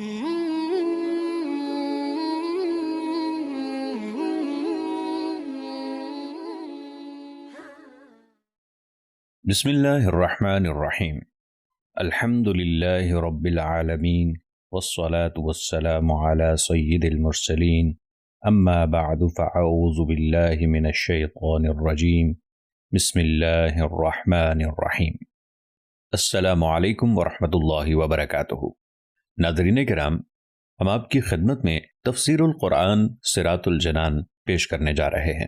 بسم اللہ الرحمن الرحیم الحمد للہ رب العالمین والصلاة والسلام علی سید المرسلین اما بعد فاعوذ باللہ من الشیطان الرجیم بسم اللہ الرحمن الرحیم۔ السلام علیکم ورحمۃ اللہ وبرکاتہ۔ ناظرین کرام، ہم آپ کی خدمت میں تفسیر القرآن صراط الجنان پیش کرنے جا رہے ہیں۔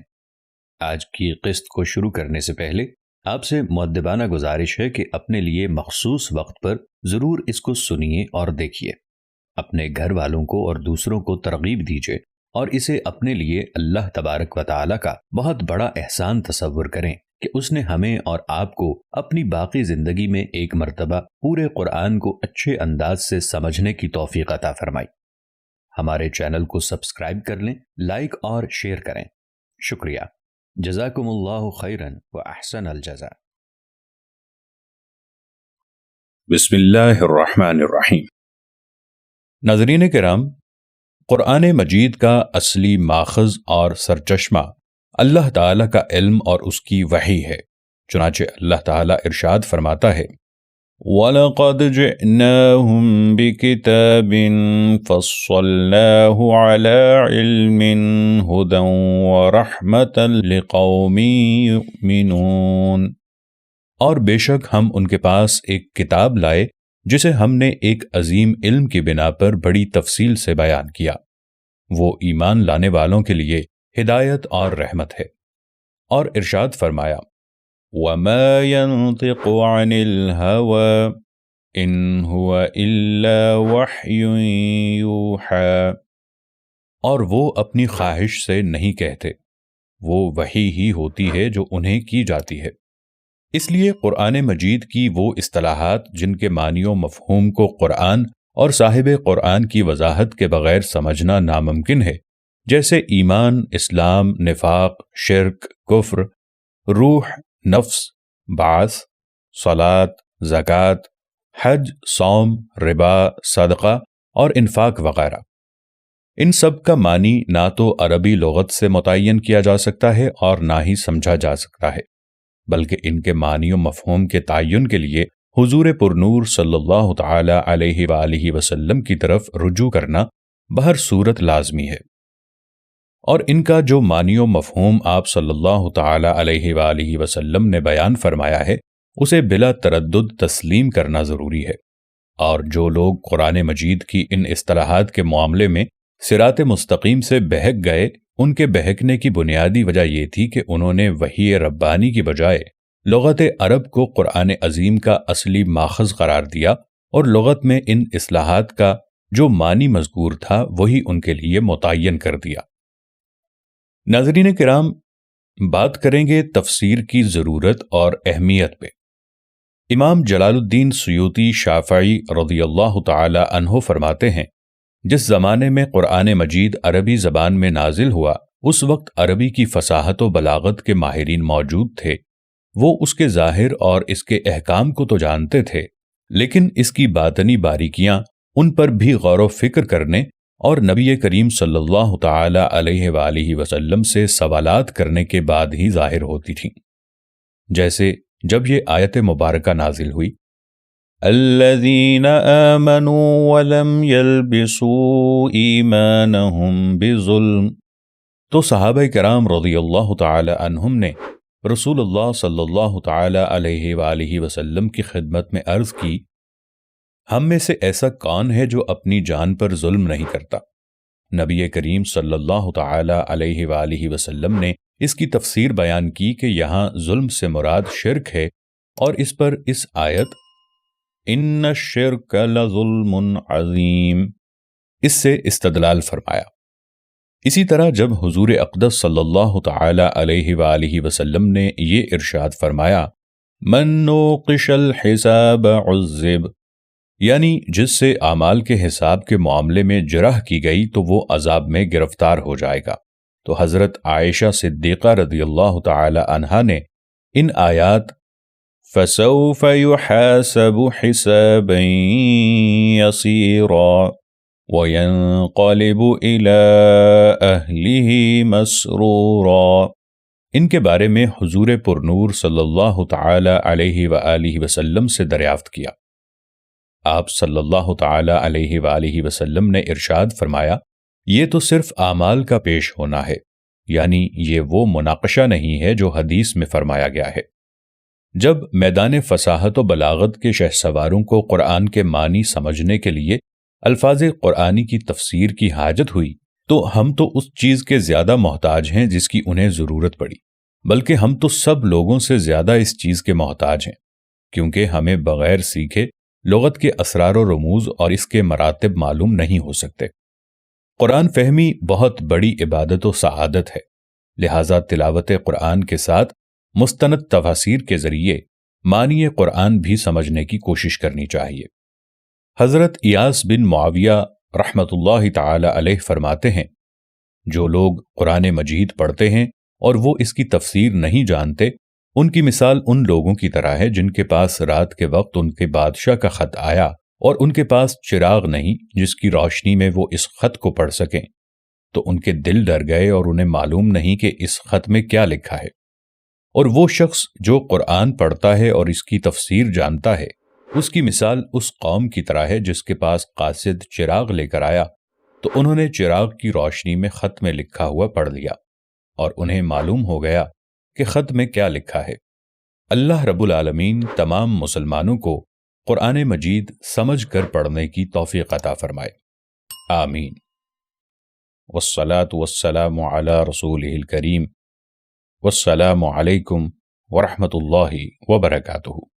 آج کی قسط کو شروع کرنے سے پہلے آپ سے مؤدبانہ گزارش ہے کہ اپنے لیے مخصوص وقت پر ضرور اس کو سنیے اور دیکھیے، اپنے گھر والوں کو اور دوسروں کو ترغیب دیجیے اور اسے اپنے لیے اللہ تبارک و تعالی کا بہت بڑا احسان تصور کریں کہ اس نے ہمیں اور آپ کو اپنی باقی زندگی میں ایک مرتبہ پورے قرآن کو اچھے انداز سے سمجھنے کی توفیق عطا فرمائی۔ ہمارے چینل کو سبسکرائب کر لیں، لائک اور شیئر کریں۔ شکریہ۔ جزاکم اللہ خیرن و احسن الجزاء۔ بسم اللہ الرحمن الرحیم۔ ناظرین کرام، قرآن مجید کا اصلی ماخذ اور سرچشمہ اللہ تعالیٰ کا علم اور اس کی وحی ہے، چنانچہ اللہ تعالیٰ ارشاد فرماتا ہے وَلَقَدْ جِئْنَاهُمْ بِكِتَابٍ فَصَّلْنَاهُ عَلَى عِلْمٍ هُدًى وَرَحْمَةً لِقَوْمٍ يُؤْمِنُونَ۔ اور بے شک ہم ان کے پاس ایک کتاب لائے جسے ہم نے ایک عظیم علم کی بنا پر بڑی تفصیل سے بیان کیا، وہ ایمان لانے والوں کے لیے ہدایت اور رحمت ہے۔ اور ارشاد فرمایا وَمَا يَنطِقُ عَنِ الْهَوَىٰ إِنْ هُوَ إِلَّا وَحْيٌ يُوحَىٰ۔ اور وہ اپنی خواہش سے نہیں کہتے، وہ وحی ہی ہوتی ہے جو انہیں کی جاتی ہے۔ اس لیے قرآن مجید کی وہ اصطلاحات جن کے معنی و مفہوم کو قرآن اور صاحب قرآن کی وضاحت کے بغیر سمجھنا ناممکن ہے، جیسے ایمان، اسلام، نفاق، شرک، کفر، روح، نفس، بعث، صلاۃ، زکوٰۃ، حج، صوم، ربا، صدقہ اور انفاق وغیرہ، ان سب کا معنی نہ تو عربی لغت سے متعین کیا جا سکتا ہے اور نہ ہی سمجھا جا سکتا ہے، بلکہ ان کے معنی و مفہوم کے تعین کے لیے حضور پرنور صلی اللہ تعالی علیہ وآلہ وسلم کی طرف رجوع کرنا بہر صورت لازمی ہے، اور ان کا جو معنی و مفہوم آپ صلی اللہ تعالی علیہ وآلہ وسلم نے بیان فرمایا ہے اسے بلا تردد تسلیم کرنا ضروری ہے۔ اور جو لوگ قرآن مجید کی ان اصطلاحات کے معاملے میں صراط مستقیم سے بہک گئے، ان کے بہکنے کی بنیادی وجہ یہ تھی کہ انہوں نے وحی ربانی کی بجائے لغت عرب کو قرآن عظیم کا اصلی ماخذ قرار دیا، اور لغت میں ان اصطلاحات کا جو معنی مذکور تھا وہی ان کے لیے متعین کر دیا۔ ناظرین کرام، بات کریں گے تفسیر کی ضرورت اور اہمیت پہ۔ امام جلال الدین سیوطی شافعی رضی اللہ تعالی عنہ فرماتے ہیں جس زمانے میں قرآن مجید عربی زبان میں نازل ہوا اس وقت عربی کی فصاحت و بلاغت کے ماہرین موجود تھے، وہ اس کے ظاہر اور اس کے احکام کو تو جانتے تھے، لیکن اس کی باطنی باریکیاں ان پر بھی غور و فکر کرنے اور نبی کریم صلی اللہ تعالی علیہ وآلہ وسلم سے سوالات کرنے کے بعد ہی ظاہر ہوتی تھیں۔ جیسے جب یہ آیت مبارکہ نازل ہوئی الذین آمنوا ولم يلبسوا ایمانہم بظلم، تو صحابہ کرام رضی اللہ تعالی عنہم نے رسول اللہ صلی اللہ تعالی علیہ وآلہ وسلم کی خدمت میں عرض کی ہم میں سے ایسا کون ہے جو اپنی جان پر ظلم نہیں کرتا؟ نبی کریم صلی اللہ تعالی علیہ وآلہ وسلم نے اس کی تفسیر بیان کی کہ یہاں ظلم سے مراد شرک ہے، اور اس پر اس آیت ان الشرک لظلم عظیم اس سے استدلال فرمایا۔ اسی طرح جب حضور اقدس صلی اللہ تعالی علیہ وآلہ وسلم نے یہ ارشاد فرمایا من نوقش الحساب عذب، یعنی جس سے اعمال کے حساب کے معاملے میں جرح کی گئی تو وہ عذاب میں گرفتار ہو جائے گا، تو حضرت عائشہ صدیقہ رضی اللہ تعالی عنہا نے ان آیات فَسَوْفَ يُحَاسَبُ حِسَابًا يَسِيرًا وَيَنْقَلِبُ إِلَىٰ أَهْلِهِ مَسْرُورًا۔ ان کے بارے میں حضور پرنور صلی اللہ تعالی علیہ وآلہ وسلم سے دریافت کیا۔ آپ صلی اللہ تعالی علیہ وآلہ وسلم نے ارشاد فرمایا، یہ تو صرف اعمال کا پیش ہونا ہے، یعنی یہ وہ مناقشہ نہیں ہے جو حدیث میں فرمایا گیا ہے۔ جب میدان فصاحت و بلاغت کے شہسواروں کو قرآن کے معنی سمجھنے کے لیے الفاظ قرآنی کی تفسیر کی حاجت ہوئی تو ہم تو اس چیز کے زیادہ محتاج ہیں جس کی انہیں ضرورت پڑی، بلکہ ہم تو سب لوگوں سے زیادہ اس چیز کے محتاج ہیں، کیونکہ ہمیں بغیر سیکھے لغت کے اسرار و رموز اور اس کے مراتب معلوم نہیں ہو سکتے۔ قرآن فہمی بہت بڑی عبادت و سعادت ہے، لہٰذا تلاوت قرآن کے ساتھ مستند تفاسیر کے ذریعے معنی قرآن بھی سمجھنے کی کوشش کرنی چاہیے۔ حضرت ایاس بن معاویہ رحمۃ اللہ تعالی علیہ فرماتے ہیں، جو لوگ قرآن مجید پڑھتے ہیں اور وہ اس کی تفسیر نہیں جانتے، ان کی مثال ان لوگوں کی طرح ہے جن کے پاس رات کے وقت ان کے بادشاہ کا خط آیا اور ان کے پاس چراغ نہیں جس کی روشنی میں وہ اس خط کو پڑھ سکیں، تو ان کے دل ڈر گئے اور انہیں معلوم نہیں کہ اس خط میں کیا لکھا ہے۔ اور وہ شخص جو قرآن پڑھتا ہے اور اس کی تفسیر جانتا ہے، اس کی مثال اس قوم کی طرح ہے جس کے پاس قاصد چراغ لے کر آیا تو انہوں نے چراغ کی روشنی میں خط میں لکھا ہوا پڑھ لیا اور انہیں معلوم ہو گیا کہ خط میں کیا لکھا ہے۔ اللہ رب العالمین تمام مسلمانوں کو قرآن مجید سمجھ کر پڑھنے کی توفیق عطا فرمائے، آمین۔ والصلاة والسلام علی رسولہ الکریم، والسلام علیکم ورحمۃ اللہ وبرکاتہ۔